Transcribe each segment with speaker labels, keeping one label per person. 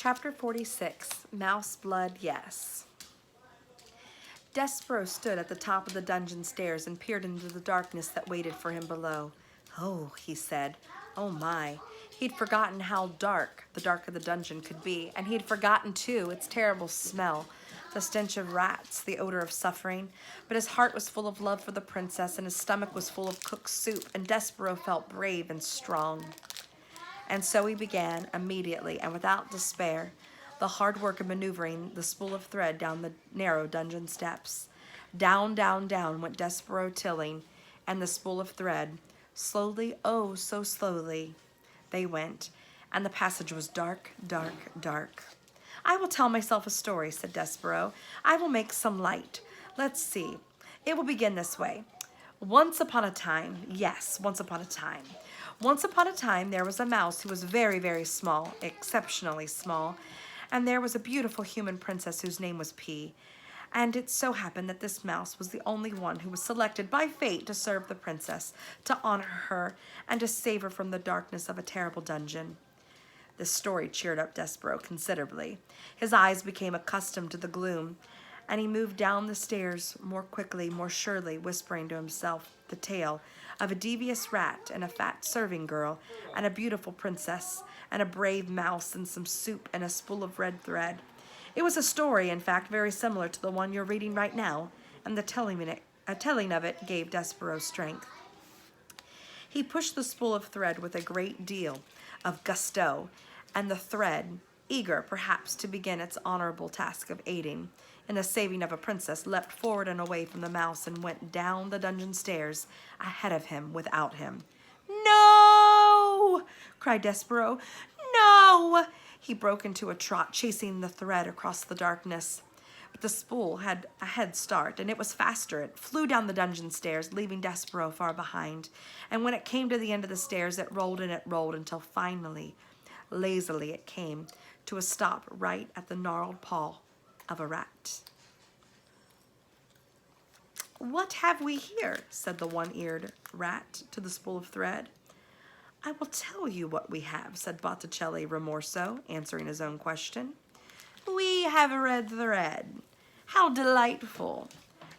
Speaker 1: Chapter 46, Mouse Blood, Yes. Desperaux stood at the top of the dungeon stairs and peered into the darkness that waited for him below. Oh, he said. Oh my. He'd forgotten how dark the dark of the dungeon could be, and he'd forgotten, too, its terrible smell, the stench of rats, the odor of suffering. But his heart was full of love for the princess, and his stomach was full of cooked soup, and Desperaux felt brave and strong. And so he began, immediately and without despair, the hard work of maneuvering the spool of thread down the narrow dungeon steps. Down, down, down went Desperaux tilling, and the spool of thread. Slowly, oh, so slowly, they went, and the passage was dark, dark, dark. I will tell myself a story, said Desperaux. I will make some light. Let's see. It will begin this way. Once upon a time, yes, once upon a time. Once upon a time, there was a mouse who was very, very small, exceptionally small, and there was a beautiful human princess whose name was P. And it so happened that this mouse was the only one who was selected by fate to serve the princess, to honor her, and to save her from the darkness of a terrible dungeon. This story cheered up Desperaux considerably. His eyes became accustomed to the gloom, and he moved down the stairs more quickly, more surely, whispering to himself the tale of a devious rat and a fat serving girl and a beautiful princess and a brave mouse and some soup and a spool of red thread. It was a story, in fact, very similar to the one you're reading right now, and the telling of it gave Desperaux strength. He pushed the spool of thread with a great deal of gusto, and the thread, eager perhaps to begin its honorable task of aiding in the saving of a princess, leapt forward and away from the mouse and went down the dungeon stairs ahead of him without him. "No!" cried Desperaux. "No!" He broke into a trot, chasing the thread across the darkness. But the spool had a head start, and it was faster. It flew down the dungeon stairs, leaving Desperaux far behind. And when it came to the end of the stairs, it rolled and it rolled until finally, lazily, it came to a stop right at the gnarled paw of a rat. "What have we here?" said the one-eared rat to the spool of thread. "I will tell you what we have," said Botticelli Rimorso, answering his own question. "We have red thread. How delightful!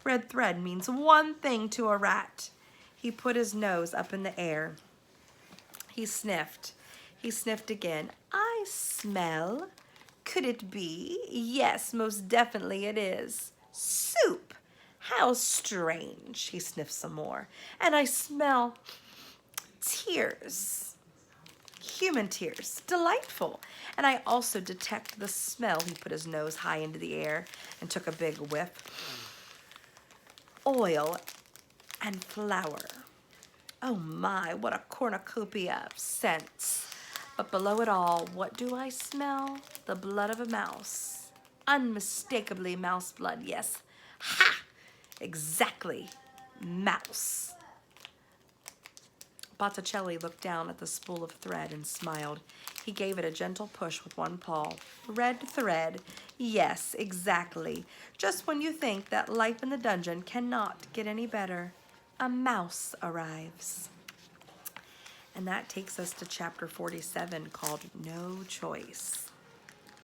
Speaker 1: Red thread means one thing to a rat." He put his nose up in the air. He sniffed. He sniffed again. "I smell. Could it be? Yes, most definitely it is. Soup! How strange!" He sniffed some more. "And I smell tears. Human tears. Delightful. And I also detect the smell." He put his nose high into the air and took a big whiff. "Oil and flour. Oh my, what a cornucopia of scents. But below it all, what do I smell? The blood of a mouse. Unmistakably mouse blood, yes. Ha! Exactly. Mouse." Botticelli looked down at the spool of thread and smiled. He gave it a gentle push with one paw. "Red thread. Yes, exactly. Just when you think that life in the dungeon cannot get any better, a mouse arrives." And that takes us to chapter 47, called No Choice.